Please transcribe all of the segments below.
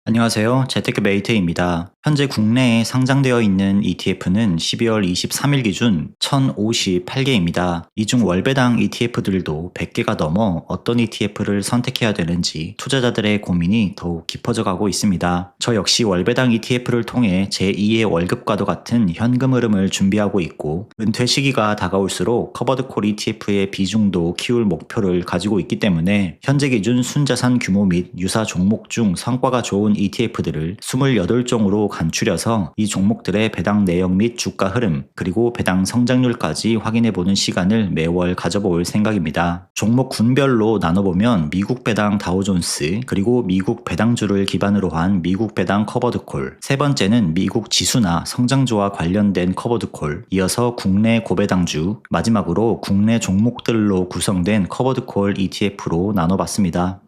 안녕하세요. 재테크메이트입니다. 현재 국내에 상장되어 있는 ETF는 12월 23일 기준 1058개입니다. 이 중 월배당 ETF들도 100개가 넘어 어떤 ETF를 선택해야 되는지 투자자들의 고민이 더욱 깊어져 가고 있습니다. 저 역시 월배당 ETF를 통해 제2의 월급과도 같은 현금 흐름을 준비하고 있고, 은퇴 시기가 다가올수록 커버드콜 ETF의 비중도 키울 목표를 가지고 있기 때문에 현재 기준 순자산 규모 및 유사 종목 중 성과가 좋은 ETF들을 28종으로 간추려서 이 종목들의 배당 내역 및 주가 흐름, 그리고 배당 성장률까지 확인해보는 시간을 매월 가져볼 생각입니다. 종목 군별로 나눠보면 미국 배당 다우존스, 그리고 미국 배당주를 기반으로 한 미국 배당 커버드콜, 세 번째는 미국 지수나 성장주와 관련된 커버드콜, 이어서 국내 고배당주, 마지막으로 국내 종목들로 구성된 커버드콜 ETF로 나눠봤습니다.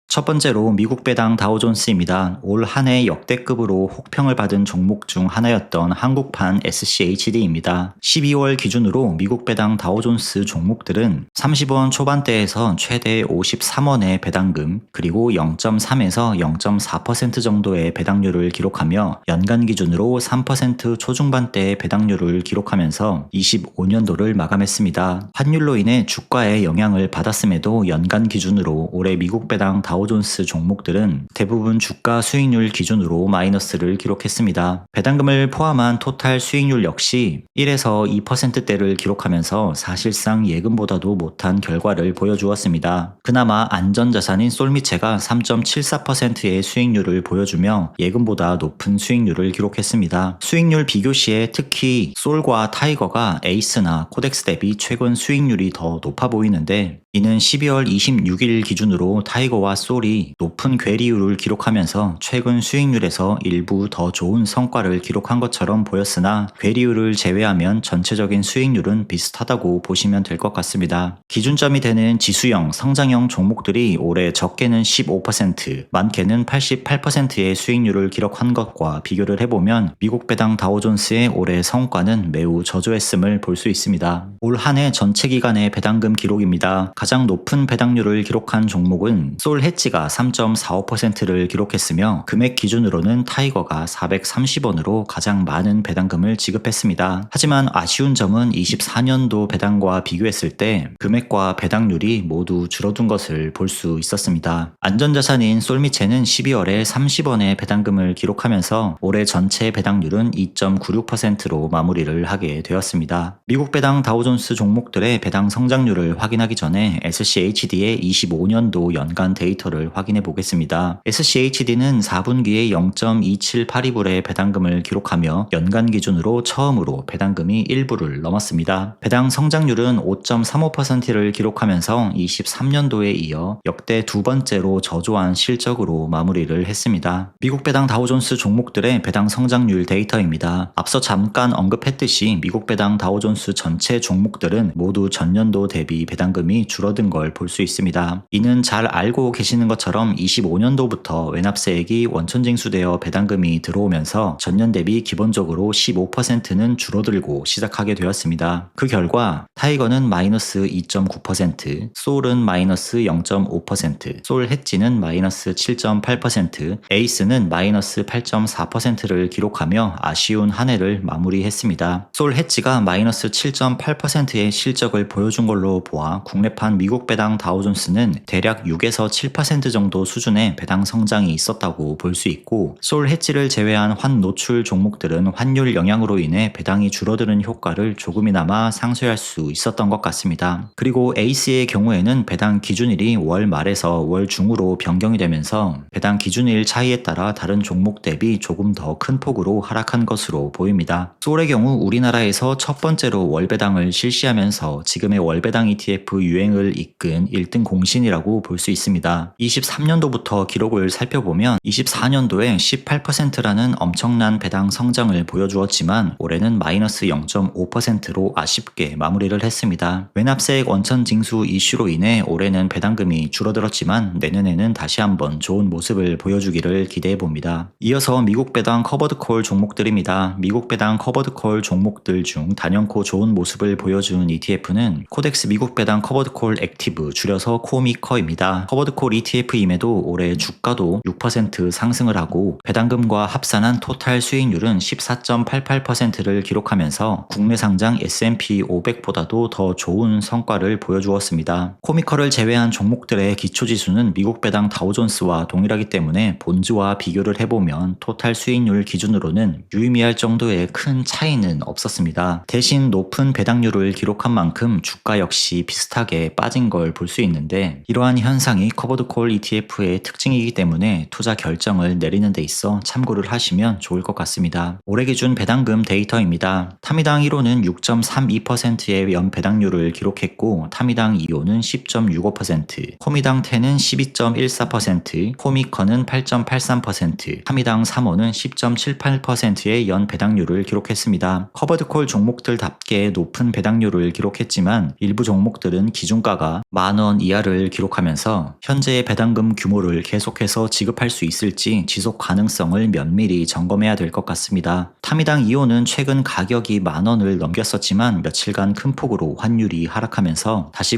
첫 번째로 미국 배당 다우존스입니다. 올 한 해 역대급으로 혹평을 받은 종목 중 하나였던 한국판 SCHD입니다. 12월 기준으로 미국 배당 다우존스 종목들은 30원 초반대에서 최대 53원의 배당금, 그리고 0.3에서 0.4% 정도의 배당률을 기록하며 연간 기준으로 3% 초중반대의 배당률을 기록하면서 25년도를 마감했습니다. 환율로 인해 주가에 영향을 받았음에도 연간 기준으로 올해 미국 배당 다우존스 종목들은 대부분 주가 수익률 기준으로 마이너스를 기록했습니다. 배당금을 포함한 토탈 수익률 역시 1에서 2%대를 기록하면서 사실상 예금보다도 못한 결과를 보여주었습니다. 그나마 안전자산인 솔미체가 3.74%의 수익률을 보여주며 예금보다 높은 수익률을 기록했습니다. 수익률 비교 시에 특히 솔과 타이거가 에이스나 코덱스 대비 최근 수익률이 더 높아 보이는데, 이는 12월 26일 기준으로 타이거와 솔이 높은 괴리율을 기록하면서 최근 수익률에서 일부 더 좋은 성과를 기록한 것처럼 보였으나, 괴리율을 제외하면 전체적인 수익률은 비슷하다고 보시면 될 것 같습니다. 기준점이 되는 지수형, 성장형 종목들이 올해 적게는 15%, 많게는 88%의 수익률을 기록한 것과 비교를 해보면 미국 배당 다우존스의 올해 성과는 매우 저조했음을 볼 수 있습니다. 올 한 해 전체 기간의 배당금 기록입니다. 가장 높은 배당률을 기록한 종목은 솔 해지가 3.45%를 기록했으며, 금액 기준으로는 타이거가 430원으로 가장 많은 배당금을 지급했습니다. 하지만 아쉬운 점은 24년도 배당과 비교했을 때 금액과 배당률이 모두 줄어든 것을 볼 수 있었습니다. 안전자산인 솔미체는 12월에 30원의 배당금을 기록하면서 올해 전체 배당률은 2.96%로 마무리를 하게 되었습니다. 미국 배당 다우존스 종목들의 배당 성장률을 확인하기 전에 SCHD의 25년도 연간 데이터를 확인해 보겠습니다. SCHD는 4분기에 0.2782불의 배당금을 기록하며 연간 기준으로 처음으로 배당금이 1불을 넘었습니다. 배당 성장률은 5.35%를 기록하면서 23년도에 이어 역대 두 번째로 저조한 실적으로 마무리를 했습니다. 미국 배당 다우존스 종목들의 배당 성장률 데이터입니다. 앞서 잠깐 언급했듯이 미국 배당 다우존스 전체 종목들은 모두 전년도 대비 배당금이 줄어든 걸 볼 수 있습니다. 이는 잘 알고 계시는 것처럼 25년도부터 외납세액이 원천징수되어 배당금이 들어오면서 전년 대비 기본적으로 15%는 줄어들고 시작하게 되었습니다. 그 결과 타이거는 마이너스 2.9%, 솔은 마이너스 0.5%, 솔 해지는 마이너스 7.8%, 에이스는 마이너스 8.4%를 기록하며 아쉬운 한 해를 마무리했습니다. 솔 해지가 마이너스 7.8%의 실적을 보여준 걸로 보아 국내판 미국 배당 다우존스는 대략 6에서 7% 정도 수준의 배당 성장이 있었다고 볼 수 있고, 솔 해지를 제외한 환 노출 종목들은 환율 영향으로 인해 배당이 줄어드는 효과를 조금이나마 상쇄할 수 있었던 것 같습니다. 그리고 에이스의 경우에는 배당 기준일이 월 말에서 월 중으로 변경이 되면서 배당 기준일 차이에 따라 다른 종목 대비 조금 더 큰 폭으로 하락한 것으로 보입니다. 솔의 경우 우리나라에서 첫 번째로 월배당을 실시하면서 지금의 월배당 ETF 유행을 이끈 1등 공신이라고 볼 수 있습니다. 23년도부터 기록을 살펴보면 24년도에 18%라는 엄청난 배당 성장을 보여주었지만 올해는 마이너스 0.5%로 아쉽게 마무리를 했습니다. 외납세액 원천 징수 이슈로 인해 올해는 배당금이 줄어들었지만 내년에는 다시 한번 좋은 모습을 보여주기를 기대해봅니다. 이어서 미국 배당 커버드콜 종목들입니다. 미국 배당 커버드콜 종목들 중 단연코 좋은 모습을 보여준 ETF는 코덱스 미국 배당 커버드콜 액티브, 줄여서 코미커입니다. 커버드콜 ETF임에도 올해 주가도 6% 상승을 하고 배당금과 합산한 토탈 수익률은 14.88%를 기록하면서 국내 상장 S&P 500보다도 더 좋은 성과를 보여주었습니다. 코미컬을 제외한 종목들의 기초지수는 미국 배당 다우존스와 동일하기 때문에 본주와 비교를 해보면 토탈 수익률 기준으로는 유의미할 정도의 큰 차이는 없었습니다. 대신 높은 배당률을 기록한 만큼 주가 역시 비슷하게 빠진 걸 볼 수 있는데 이러한 현상이 커버드콜 ETF의 특징이기 때문에 투자 결정을 내리는 데 있어 참고를 하시면 좋을 것 같습니다. 올해 기준 배당금 데이터입니다. 타미당 1호는 6.32%의 연 배당률을 기록했고 타미당 2호는 10.65%, 코미당 10은 12.14%, 코미컨은 8.83%, 타미당 3호는 10.78%의 연 배당률을 기록했습니다. 커버드콜 종목들답게 높은 배당률을 기록했지만 일부 종목들은 기준가가 만원 이하를 기록하면서 현재의 배당금 규모를 계속해서 지급할 수 있을지 지속 가능성을 면밀히 점검해야 될 것 같습니다. 타미당 2호는 최근 가격이 만원을 넘겼었지만 며칠간 큰 폭으로 환율이 하락하면서 다시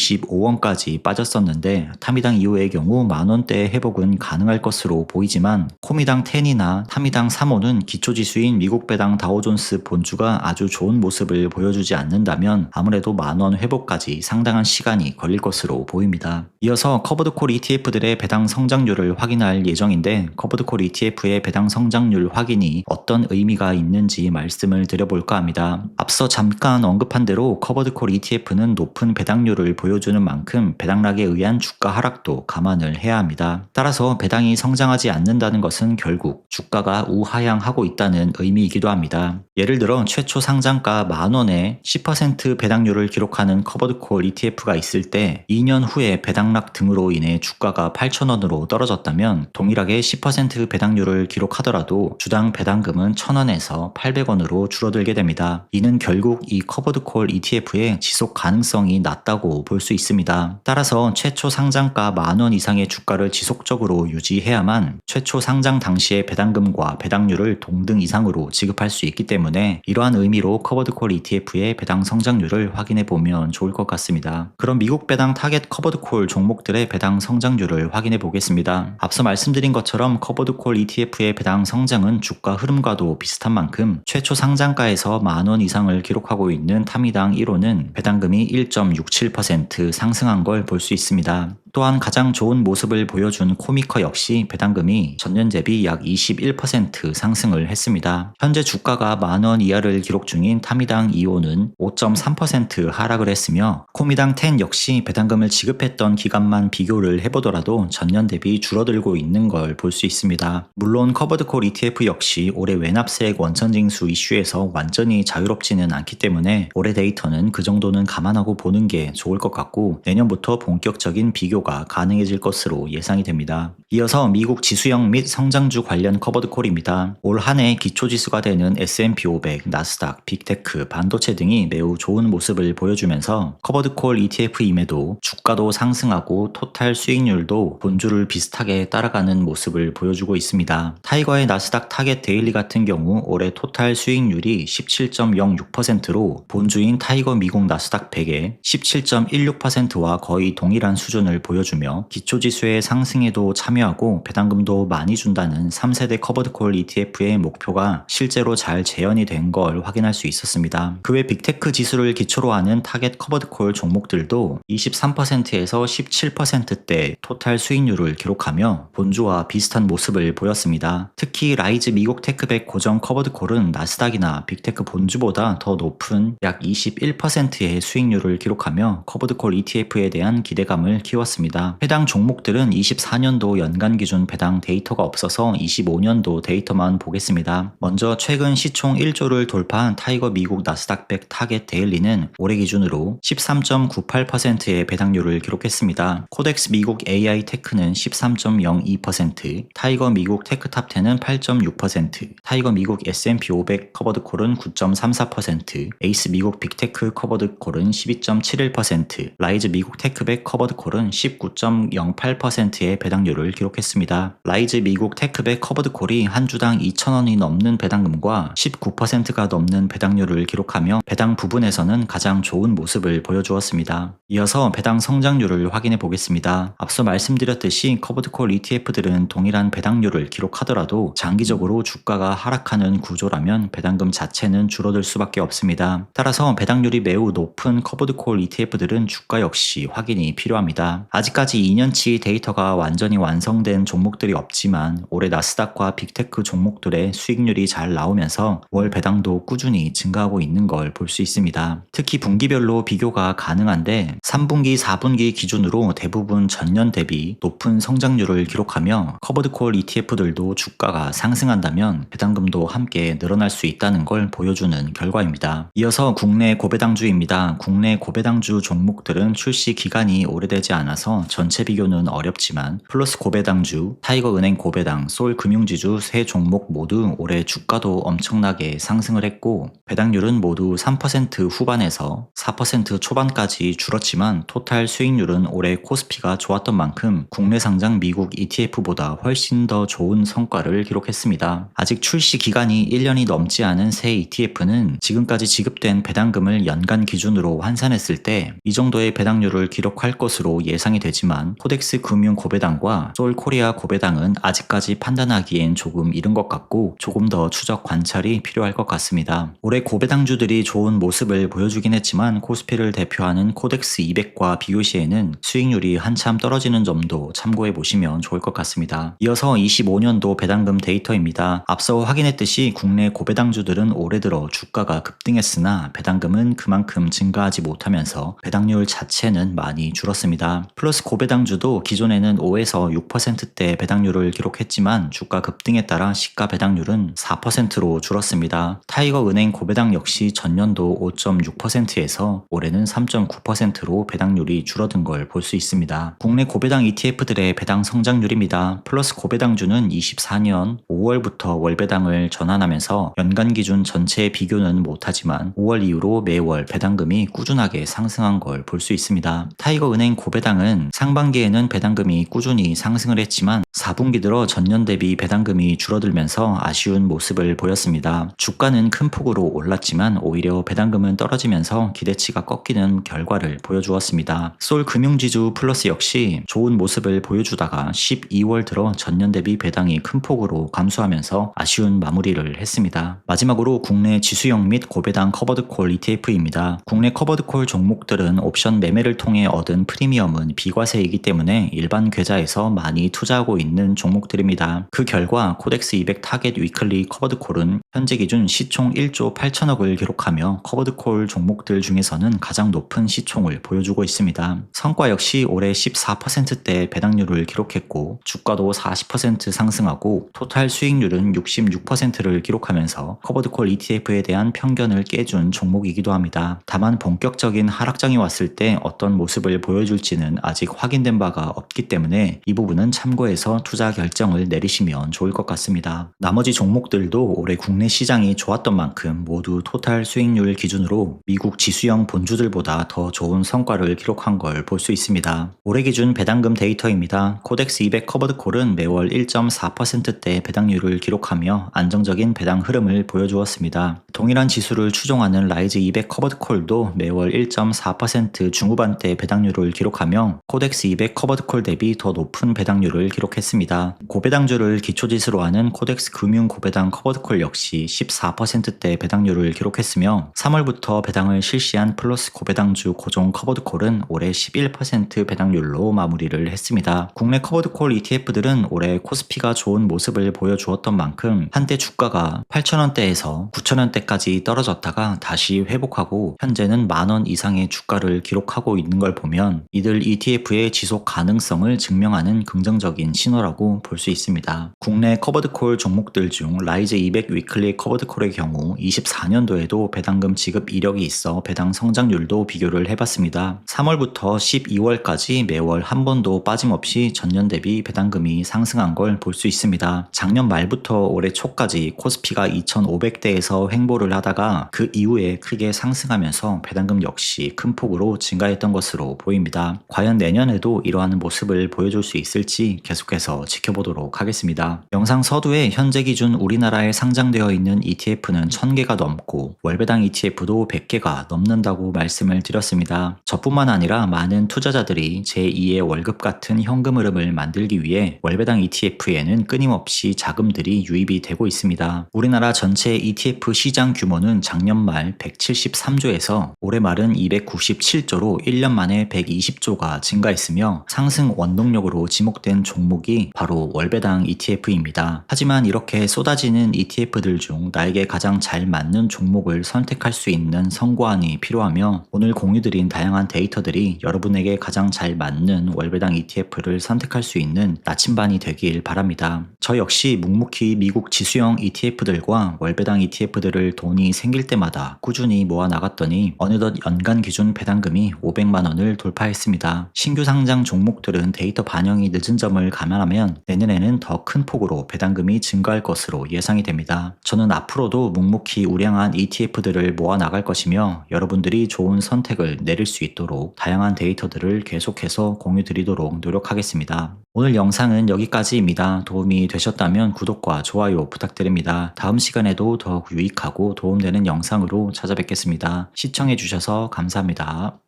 9,925원까지 빠졌었는데 타미당 2호의 경우 만원대의 회복은 가능할 것으로 보이지만 코미당 10이나 타미당 3호는 기초지수인 미국 배당 다우존스 본주가 아주 좋은 모습을 보여주지 않는다면 아무래도 만원 회복까지 상당한 시간이 걸릴 것으로 보입니다. 이어서 커버드콜 ETF들의 배당 성장률을 확인할 예정인데 커버드콜 ETF의 배당 성장률 확인이 어떤 의미가 있는지 말씀을 드려볼까 합니다. 앞서 잠깐 언급한 대로 커버드콜 ETF는 높은 배당률을 보여주는 만큼 배당락에 의한 주가 하락도 감안을 해야 합니다. 따라서 배당이 성장하지 않는다는 것은 결국 주가가 우하향하고 있다는 의미이기도 합니다. 예를 들어 최초 상장가 만원에 10% 배당률을 기록하는 커버드콜 ETF가 있을 때 2년 후에 배당락 등으로 인해 주가가 8,000원으로 떨어졌다면 동일하게 10% 배당률을 기록하더라도 주당 배당금은 1,000원에서 800원으로 줄어들게 됩니다. 이는 결국 이 커버드콜 ETF의 지속 가능성이 낮다고 볼 수 있습니다. 따라서 최초 상장가 만원 이상의 주가를 지속적으로 유지해야만 최초 상장 당시의 배당금과 배당률을 동등 이상으로 지급할 수 있기 때문에 이러한 의미로 커버드콜 ETF의 배당 성장률을 확인해 보면 좋을 것 같습니다. 그럼 미국 배당 타겟 커버드콜 종목들의 배당 성장률을 확인해 보겠습니다. 앞서 말씀드린 것처럼 커버드콜 ETF의 배당 성장은 주가 흐름과도 비슷한 만큼 최초 상장가에서 만원 이상을 기록하고 있는 타미당 1호는 배당금이 1.67% 상승한 걸 볼 수 있습니다. 또한 가장 좋은 모습을 보여준 코미커 역시 배당금이 전년 대비 약 21% 상승을 했습니다. 현재 주가가 만원 이하를 기록 중인 타미당 2호는 5.3% 하락을 했으며 코미당 10 역시 배당금을 지급했던 기간만 비교를 해보더라도 전년 대비 줄어들고 있는 걸 볼 수 있습니다. 물론 커버드콜 ETF 역시 올해 외납세액 원천징수 이슈에서 완전히 자유롭지는 않기 때문에 올해 데이터는 그 정도는 감안하고 보는 게 좋을 것 같고 내년부터 본격적인 비교가 가능해질 것으로 예상이 됩니다. 이어서 미국 지수형 및 성장주 관련 커버드콜입니다. 올 한 해 기초지수가 되는 S&P 500, 나스닥, 빅테크, 반도체 등이 매우 좋은 모습을 보여주면서 커버드콜 ETF임에도 주가도 상승하고 토탈 수익률도 본주를 비슷하게 따라가는 모습을 보여주고 있습니다. 타이거의 나스닥 타겟 데일리 같은 경우 올해 토탈 수익률이 17.06%로 본주인 타이거 미국 나스닥 100의 17.16%와 거의 동일한 수준을 보여주며 기초지수의 상승에도 참여하고 배당금도 많이 준다는 3세대 커버드콜 ETF의 목표가 실제로 잘 재현이 된 걸 확인할 수 있었습니다. 그 외 빅테크 지수를 기초로 하는 타겟 커버드콜 종목들도 23%에서 17%대 토탈 수익률을 기록하며 본주와 비슷한 모습을 보였습니다. 특히 라이즈 미국 테크백 고정 커버드콜은 나스닥이나 빅테크 본주보다 더 높은 약 21%의 수익률을 기록하며 커버드콜 ETF에 대한 기대감을 키웠습니다. 해당 종목들은 24년도 연간 기준 배당 데이터가 없어서 25년도 데이터만 보겠습니다. 먼저 최근 시총 1조를 돌파한 타이거 미국 나스닥 100 타겟 데일리는 올해 기준으로 13.98%의 배당률을 기록했습니다. 코덱스 미국 AI 테크는 13.02%, 타이거 미국 테크탑 10은 8.6%, 타이거 미국 S&P 500 커버드콜은 9.34%, 에이스 미국 빅테크 커버드콜은 12.71%, 라이즈 미국 테크백 커버드콜은 39.08%의 배당률을 기록했습니다. 라이즈 미국 테크백 커버드콜이 한 주당 2,000원이 넘는 배당금과 19%가 넘는 배당률을 기록하며 배당 부분에서는 가장 좋은 모습을 보여주었습니다. 이어서 배당 성장률을 확인해 보겠습니다. 앞서 말씀드렸듯이 커버드콜 ETF들은 동일한 배당률을 기록하더라도 장기적으로 주가가 하락하는 구조라면 배당금 자체는 줄어들 수밖에 없습니다. 따라서 배당률이 매우 높은 커버드콜 ETF들은 주가 역시 확인이 필요합니다. 아직까지 2년치 데이터가 완전히 완성된 종목들이 없지만 올해 나스닥과 빅테크 종목들의 수익률이 잘 나오면서 월 배당도 꾸준히 증가하고 있는 걸 볼 수 있습니다. 특히 분기별로 비교가 가능한데 3분기, 4분기 기준으로 대부분 전년 대비 높은 성장률을 기록하며 커버드콜 ETF들도 주가가 상승한다면 배당금도 함께 늘어날 수 있다는 걸 보여주는 결과입니다. 이어서 국내 고배당주입니다. 국내 고배당주 종목들은 출시 기간이 오래되지 않아서 전체 비교는 어렵지만 플러스 고배당주, 타이거은행 고배당, 솔금융지주 세 종목 모두 올해 주가도 엄청나게 상승을 했고 배당률은 모두 3% 후반에서 4% 초반까지 줄었지만 토탈 수익률은 올해 코스피가 좋았던 만큼 국내 상장 미국 ETF보다 훨씬 더 좋은 성과를 기록했습니다. 아직 출시 기간이 1년이 넘지 않은 새 ETF는 지금까지 지급된 배당금을 연간 기준으로 환산했을 때 이 정도의 배당률을 기록할 것으로 예상이 되지만 코덱스 금융 고배당과 솔코리아 고배당은 아직까지 판단하기엔 조금 이른 것 같고 조금 더 추적 관찰이 필요할 것 같습니다. 올해 고배당주들이 좋은 모습을 보여주긴 했지만 코스피를 대표하는 코덱스 200과 비교 시에는 수익률이 한참 떨어지는 점도 참고해 보시면 좋을 것 같습니다. 이어서 25년도 배당금 데이터입니다. 앞서 확인했듯이 국내 고배당주들은 올해 들어 주가가 급등했으나 배당금은 그만큼 증가하지 못하면서 배당률 자체는 많이 줄었습니다. 플러스 고배당주도 기존에는 5에서 6%대 배당률을 기록했지만 주가 급등에 따라 시가 배당률은 4%로 줄었습니다. 타이거은행 고배당 역시 전년도 5.6%에서 올해는 3.9%로 배당률이 줄어든 걸 볼 수 있습니다. 국내 고배당 ETF들의 배당 성장률입니다. 플러스 고배당주는 24년 5월부터 월배당을 전환하면서 연간 기준 전체 비교는 못하지만 5월 이후로 매월 배당금이 꾸준하게 상승한 걸 볼 수 있습니다. 타이거은행 고배당은 상반기에는 배당금이 꾸준히 상승을 했지만 4분기 들어 전년 대비 배당금이 줄어들면서 아쉬운 모습을 보였습니다. 주가는 큰 폭으로 올랐지만 오히려 배당금은 떨어지면서 기대치가 꺾이는 결과를 보여주었습니다. 솔금융지주 플러스 역시 좋은 모습을 보여주다가 12월 들어 전년 대비 배당이 큰 폭으로 감소하면서 아쉬운 마무리를 했습니다. 마지막으로 국내 지수형 및 고배당 커버드콜 ETF입니다. 국내 커버드콜 종목들은 옵션 매매를 통해 얻은 프리미엄은 비과세이기 때문에 일반 계좌에서 많이 투자하고 있는 종목들입니다. 그 결과 코덱스 200 타겟 위클리 커버드콜은 현재 기준 시총 1조 8천억을 기록하며 커버드콜 종목들 중에서는 가장 높은 시총을 보여주고 있습니다. 성과 역시 올해 14%대 배당률을 기록했고 주가도 40% 상승하고 토탈 수익률은 66%를 기록하면서 커버드콜 ETF에 대한 편견을 깨준 종목이기도 합니다. 다만 본격적인 하락장이 왔을 때 어떤 모습을 보여줄지는 아직 확인된 바가 없기 때문에 이 부분은 참고해서 투자 결정을 내리시면 좋을 것 같습니다. 나머지 종목들도 올해 국내 시장이 좋았던 만큼 모두 토탈 수익률 기준으로 미국 지수형 본주들보다 더 좋은 성과를 기록한 걸 볼 수 있습니다. 올해 기준 배당금 데이터입니다. 코덱스 200 커버드콜은 매월 1.4%대 배당률을 기록하며 안정적인 배당 흐름을 보여주었습니다. 동일한 지수를 추종하는 라이즈 200 커버드콜도 매월 1.4% 중후반대 배당률을 기록하며 코덱스 200 커버드콜 대비 더 높은 배당률을 기록했습니다. 고배당주를 기초지수로 하는 코덱스 금융 고배당 커버드콜 역시 14%대 배당률을 기록했으며 3월부터 배당을 실시한 플러스 고배당주 고종 커버드콜은 올해 11% 배당률로 마무리를 했습니다. 국내 커버드콜 ETF들은 올해 코스피가 좋은 모습을 보여주었던 만큼 한때 주가가 8,000원대에서 9,000원대까지 떨어졌다가 다시 회복하고 현재는 만원 이상의 주가를 기록하고 있는 걸 보면 이들 ETF의 지속 가능성을 증명하는 긍정적인 신호라고 볼 수 있습니다. 국내 커버드콜 종목들 중 라이즈 200 위클리 웨클리 커버드콜의 경우 24년도에도 배당금 지급 이력이 있어 배당 성장률도 비교를 해봤습니다. 3월부터 12월까지 매월 한 번도 빠짐없이 전년 대비 배당금이 상승한 걸 볼 수 있습니다. 작년 말부터 올해 초까지 코스피가 2,500대에서 횡보를 하다가 그 이후에 크게 상승하면서 배당금 역시 큰 폭으로 증가했던 것으로 보입니다. 과연 내년에도 이러한 모습을 보여줄 수 있을지 계속해서 지켜보도록 하겠습니다. 영상 서두에 현재 기준 우리나라에 상장되어 있는 ETF는 1000개가 넘고 월배당 ETF도 100개가 넘는다고 말씀을 드렸습니다. 저뿐만 아니라 많은 투자자들이 제2의 월급 같은 현금 흐름을 만들기 위해 월배당 ETF에는 끊임없이 자금들이 유입이 되고 있습니다. 우리나라 전체 ETF 시장 규모는 작년 말 173조에서 올해 말은 297조로 1년 만에 120조가 증가했으며 상승 원동력으로 지목된 종목이 바로 월배당 ETF입니다. 하지만 이렇게 쏟아지는 ETF들 중 나에게 가장 잘 맞는 종목을 선택할 수 있는 선고안이 필요하며 오늘 공유드린 다양한 데이터들이 여러분에게 가장 잘 맞는 월배당 ETF를 선택할 수 있는 나침반이 되길 바랍니다. 저 역시 묵묵히 미국 지수형 ETF들과 월배당 ETF들을 돈이 생길 때마다 꾸준히 모아 나갔더니 어느덧 연간 기준 배당금이 500만 원을 돌파했습니다. 신규 상장 종목들은 데이터 반영이 늦은 점을 감안하면 내년에는 더 큰 폭으로 배당금이 증가할 것으로 예상이 됩니다. 저는 앞으로도 묵묵히 우량한 ETF들을 모아 나갈 것이며 여러분들이 좋은 선택을 내릴 수 있도록 다양한 데이터들을 계속해서 공유 드리도록 노력하겠습니다. 오늘 영상은 여기까지입니다. 도움이 되셨다면 구독과 좋아요 부탁드립니다. 다음 시간에도 더욱 유익하고 도움되는 영상으로 찾아뵙겠습니다. 시청해주셔서 감사합니다.